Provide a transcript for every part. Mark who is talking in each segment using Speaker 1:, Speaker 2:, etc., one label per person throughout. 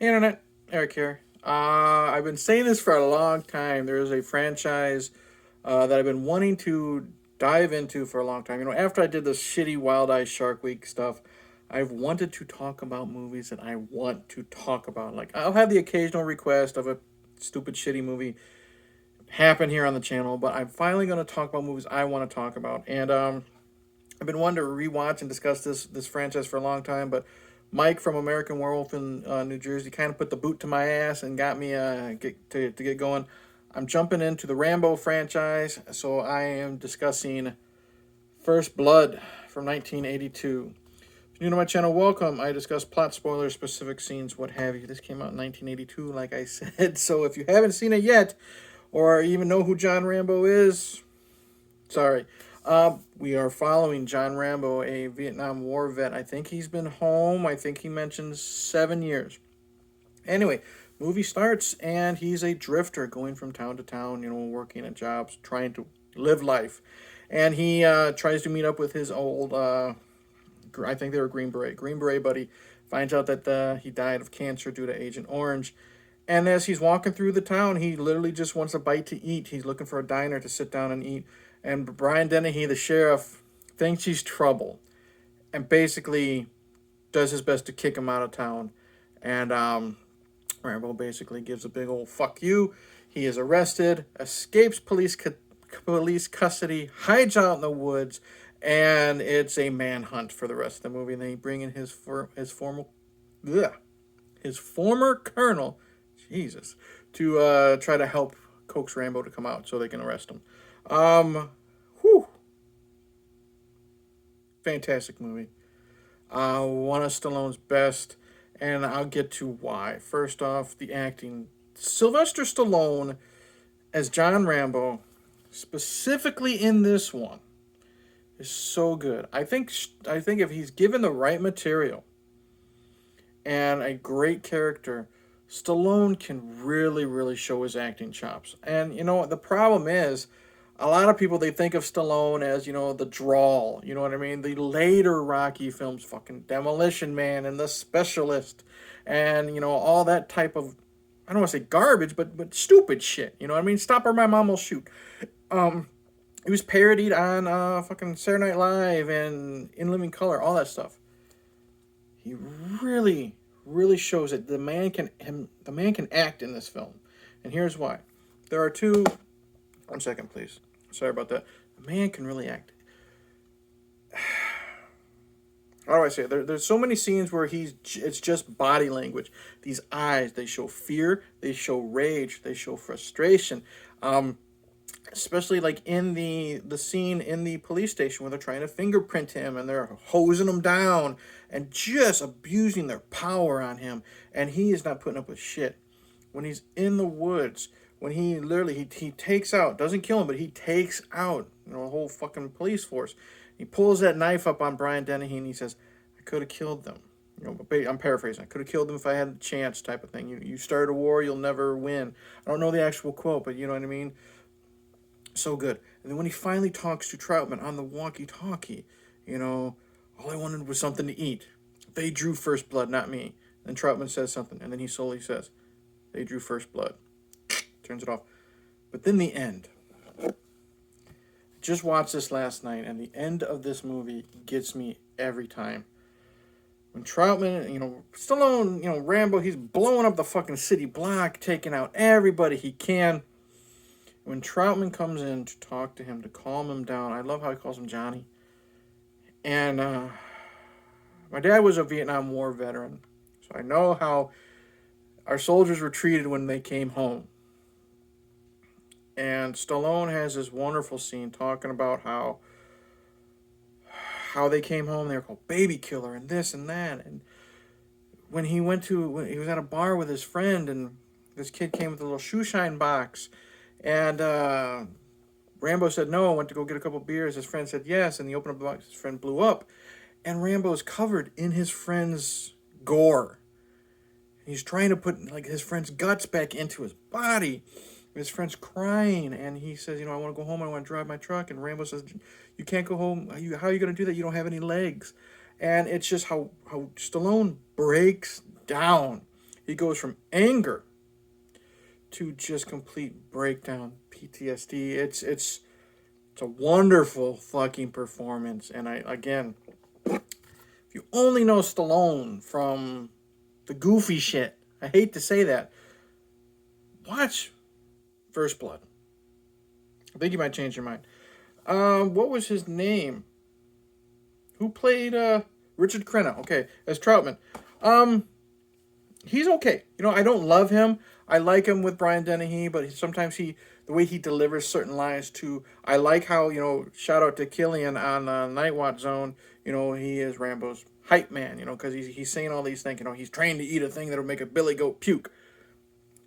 Speaker 1: Hey, Internet, Eric here. I've been saying this for a long time. There is a franchise that I've been wanting to dive into for a long time. After I did the shitty Wild Eye Shark Week stuff, I've wanted to talk about movies that I want to talk about. Like, I'll have the occasional request of a stupid, shitty movie happen here on the channel, but I'm finally going to talk about movies I want to talk about. And I've been wanting to rewatch and discuss this franchise for a long time, but Mike from American Werewolf in New Jersey kind of put the boot to my ass and got me to get going. I'm jumping into the Rambo franchise, so I am discussing First Blood from 1982. If you're new to my channel, welcome. I discuss plot spoilers, specific scenes, what have you. This came out in 1982, like I said. So if you haven't seen it yet, or even know who John Rambo is, sorry. We are following John Rambo, a Vietnam War vet. I think he's been home. I think he mentions 7 years. Anyway, movie starts and he's a drifter going from town to town, working at jobs, trying to live life. And he tries to meet up with his old, I think they were Green Beret buddy. Finds out that he died of cancer due to Agent Orange. And as he's walking through the town, he literally just wants a bite to eat. He's looking for a diner to sit down and eat. And Brian Dennehy, the sheriff, thinks he's trouble and basically does his best to kick him out of town. And Rambo basically gives a big old fuck you. He is arrested, escapes police custody, hides out in the woods, and it's a manhunt for the rest of the movie. And they bring in his former colonel, Jesus, to try to help coax Rambo to come out so they can arrest him. Whew. Fantastic movie. One of Stallone's best, and I'll get to why. First off, the acting. Sylvester Stallone as John Rambo, specifically in this one, is so good. I think if he's given the right material and a great character, Stallone can really, really show his acting chops. And the problem is, a lot of people, they think of Stallone as the drawl. You know what I mean? The later Rocky films, fucking Demolition Man and The Specialist, and all that type of, I don't want to say garbage, but stupid shit. You know what I mean? Stop or my mom will shoot. It was parodied on fucking Saturday Night Live and In Living Color, all that stuff. He really, really shows that the man can act in this film, and here's why. There are two. 1 second, please. Sorry about that. The man can really act. How do I say it? There's so many scenes where it's just body language. These eyes, they show fear, they show rage, they show frustration. Especially like in the scene in the police station where they're trying to fingerprint him and they're hosing him down and just abusing their power on him, and he is not putting up with shit. When he's in the woods, when he literally he takes out, doesn't kill him, but he takes out a whole fucking police force. He pulls that knife up on Brian Dennehy and he says, "I could have killed them." I'm paraphrasing. "I could have killed them if I had the chance," type of thing. You start a war, you'll never win. I don't know the actual quote, but you know what I mean. So good. And then when he finally talks to Troutman on the walkie-talkie, all I wanted was something to eat. They drew first blood, not me. And Troutman says something, and then he slowly says, "They drew first blood." Turns it off. But then the end. Just watched this last night, and the end of this movie gets me every time. When Troutman, Stallone, Rambo, he's blowing up the fucking city block, taking out everybody he can. When Troutman comes in to talk to him, to calm him down, I love how he calls him Johnny. And my dad was a Vietnam War veteran, so I know how our soldiers were treated when they came home. And Stallone has this wonderful scene talking about how they came home, they were called baby killer and this and that. And when he was at a bar with his friend, and this kid came with a little shoe shine box, and Rambo said no, went to go get a couple beers. His friend said yes, and he opened up the box. His friend blew up, and Rambo's covered in his friend's gore. He's trying to put his friend's guts back into his body. His friend's crying, and he says, "I want to go home. I want to drive my truck." And Rambo says, "You can't go home. How are you going to do that? You don't have any legs." And it's just how Stallone breaks down. He goes from anger to just complete breakdown, PTSD. It's a wonderful fucking performance. And I again, if you only know Stallone from the goofy shit, I hate to say that, watch First Blood. I think you might change your mind. What was his name? Who played Richard Crenna? Okay, as Troutman. He's okay. I don't love him. I like him with Brian Dennehy, but sometimes the way he delivers certain lines too. I like how, shout out to Killian on Night Watch Zone. He is Rambo's hype man. Because he's saying all these things. He's trained to eat a thing that'll make a billy goat puke.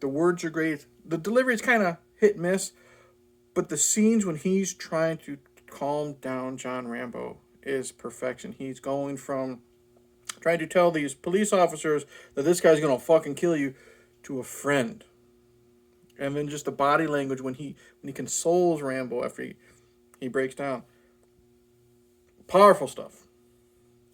Speaker 1: The words are great. The delivery is kind of hit and miss, but the scenes when he's trying to calm down John Rambo is perfection. He's going from trying to tell these police officers that this guy's gonna fucking kill you to a friend. And then just the body language when he consoles Rambo after he breaks down. Powerful stuff.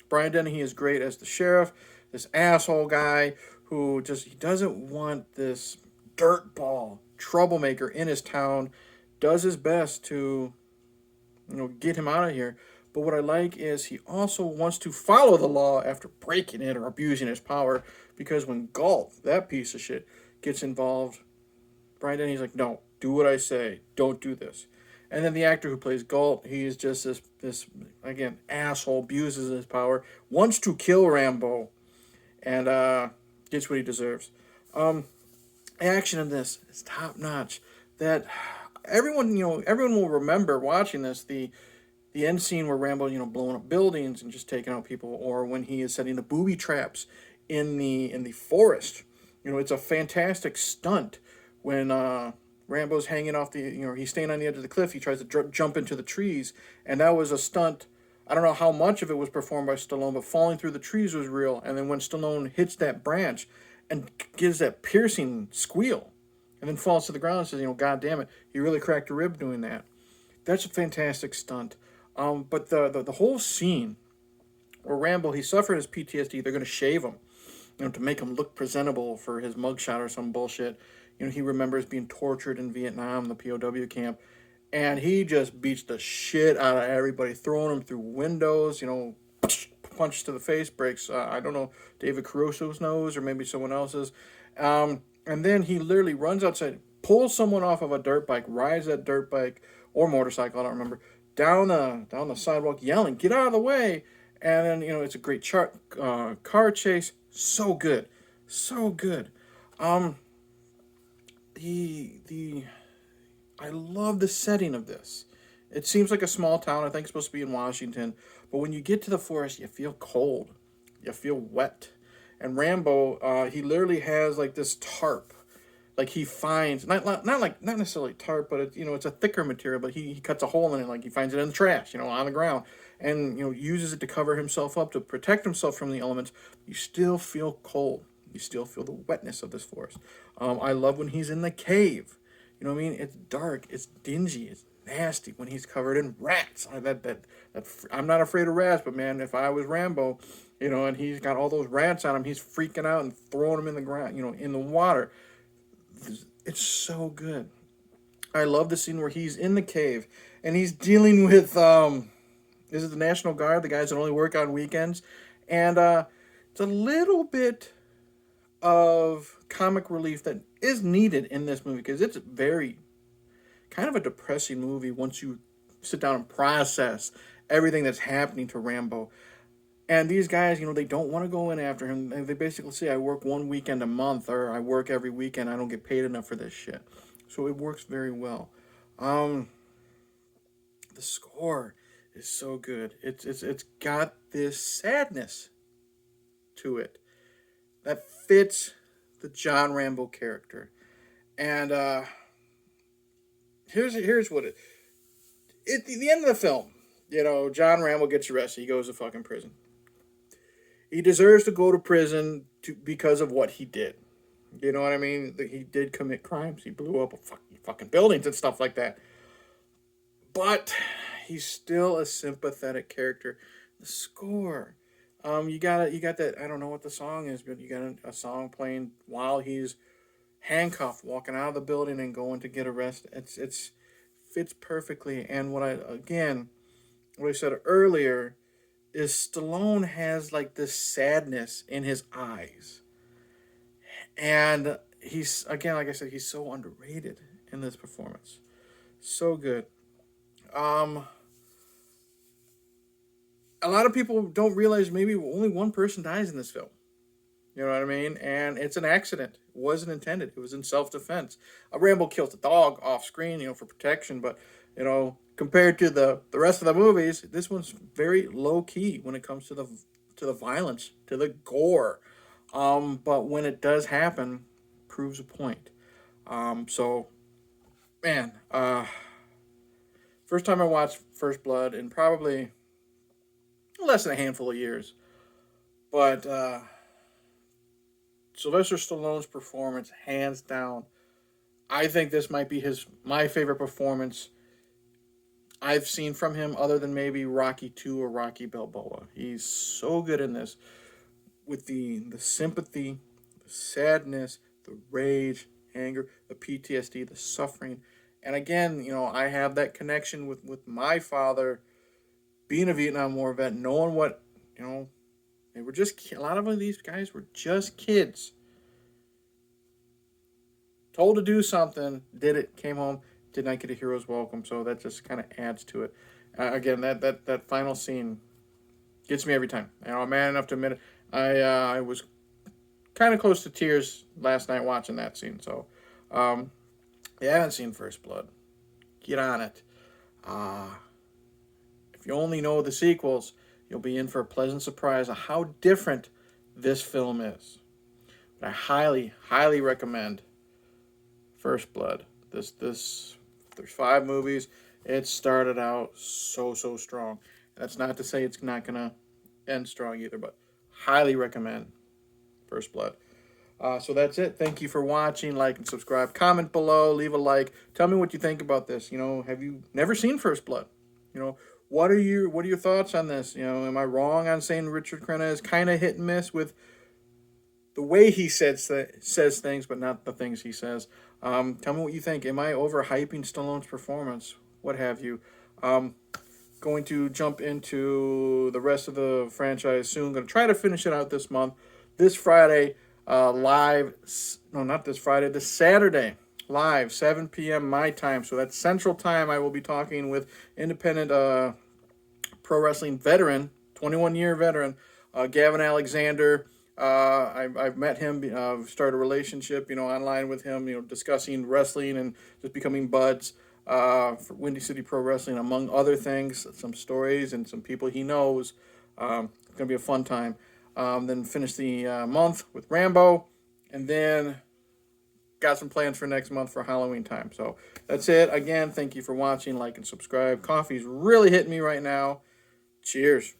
Speaker 1: Brian Dennehy is great as the sheriff, this asshole guy who he doesn't want this dirtball troublemaker in his town, does his best to get him out of here. But what I like is he also wants to follow the law after breaking it or abusing his power, because when Galt, that piece of shit, gets involved, Brian Dennehy's like, no, do what I say, don't do this. And then the actor who plays Galt, he's just this again, asshole, abuses his power, wants to kill Rambo, and gets what he deserves. Action in this is top notch. That everyone will remember watching this, the end scene where Rambo, blowing up buildings and just taking out people, or when he is setting the booby traps in the forest. It's a fantastic stunt when Rambo's hanging off he's staying on the edge of the cliff. He tries to jump into the trees, and that was a stunt. I don't know how much of it was performed by Stallone, but falling through the trees was real. And then when Stallone hits that branch and gives that piercing squeal, and then falls to the ground and says, God damn it, you really cracked a rib doing that. That's a fantastic stunt. But the whole scene where Rambo, he suffered his PTSD, they're going to shave him, to make him look presentable for his mugshot or some bullshit. He remembers being tortured in Vietnam, the POW camp, and he just beats the shit out of everybody, throwing them through windows, punch to the face, breaks, I don't know, David Caruso's nose or maybe someone else's. And then he literally runs outside, pulls someone off of a dirt bike, rides that dirt bike or motorcycle, I don't remember, down the sidewalk, yelling, "Get out of the way!" And then it's a great car chase. So good, so good. I love the setting of this. It seems like a small town. I think it's supposed to be in Washington, but when you get to the forest, you feel cold, you feel wet. And Rambo, he literally has like this tarp. Like he finds not necessarily tarp, but it's a thicker material. But he cuts a hole in it, like he finds it in the trash, on the ground, and uses it to cover himself up to protect himself from the elements. You still feel cold. You still feel the wetness of this forest. I love when he's in the cave. You know what I mean? It's dark. It's dingy. It's nasty when he's covered in rats. I'm not afraid of rats, but man, if I was Rambo, and he's got all those rats on him, he's freaking out and throwing them in the ground, in the water. It's so good. I love the scene where he's in the cave and he's dealing with is it the National Guard, the guys that only work on weekends, and it's a little bit of comic relief that is needed in this movie, because it's very kind of a depressing movie once you sit down and process everything that's happening to Rambo. And these guys, they don't want to go in after him. They basically say, I work one weekend a month, or I work every weekend. I don't get paid enough for this shit. So it works very well. The score is so good. It's got this sadness to it that fits the John Rambo character. And here's what at the end of the film, John Rambo gets arrested. He goes to fucking prison. He deserves to go to prison because of what he did. You know what I mean? He did commit crimes. He blew up fucking buildings and stuff like that. But he's still a sympathetic character. The score, you got that. I don't know what the song is, but you got a song playing while he's handcuffed, walking out of the building and going to get arrested. It's fits perfectly. And what I said earlier is Stallone has like this sadness in his eyes, and he's again, like I said, he's so underrated in this performance. So good. Um, a lot of people don't realize maybe only one person dies in this film. You know what I mean? And it's an accident. It wasn't intended. It was in self defense. Rambo kills the dog off screen, for protection. But compared to the rest of the movies, this one's very low key when it comes to the violence, to the gore. But when it does happen, proves a point. So man, first time I watched First Blood in probably less than a handful of years. But Sylvester Stallone's performance, hands down, I think this might be my favorite performance I've seen from him, other than maybe Rocky 2 or Rocky Balboa. He's so good in this, with the sympathy, the sadness, the rage, anger, the PTSD, the suffering. And again, I have that connection with my father being a Vietnam War vet, knowing what, they were just, a lot of these guys were just kids. Told to do something, did it, came home, did not get a hero's welcome. So that just kind of adds to it. Again, that final scene gets me every time. I'm man enough to admit it. I was kind of close to tears last night watching that scene. So, if you haven't seen First Blood, get on it. If you only know the sequels, you'll be in for a pleasant surprise of how different this film is. But I highly, highly recommend First Blood. There's 5 movies. It started out so strong. That's not to say it's not gonna end strong either, but highly recommend First Blood. So that's it. Thank you for watching. Like and subscribe. Comment below. Leave a like. Tell me what you think about this. Have you never seen First Blood? What are your thoughts on this? Am I wrong on saying Richard Crenna is kind of hit and miss with the way he says things, but not the things he says? Tell me what you think. Am I overhyping Stallone's performance? What have you? Going to jump into the rest of the franchise soon. Going to try to finish it out this month. This Friday, live. No, not this Friday. This Saturday, live, 7 p.m. my time. So that's Central Time. I will be talking with independent pro wrestling veteran, 21-year veteran, Gavin Alexander. I've met him, started a relationship, online with him, discussing wrestling and just becoming buds for Windy City Pro Wrestling, among other things, some stories and some people he knows. It's going to be a fun time. Then finish the month with Rambo, and then got some plans for next month for Halloween time. So that's it. Again, thank you for watching. Like and subscribe. Coffee's really hitting me right now. Cheers.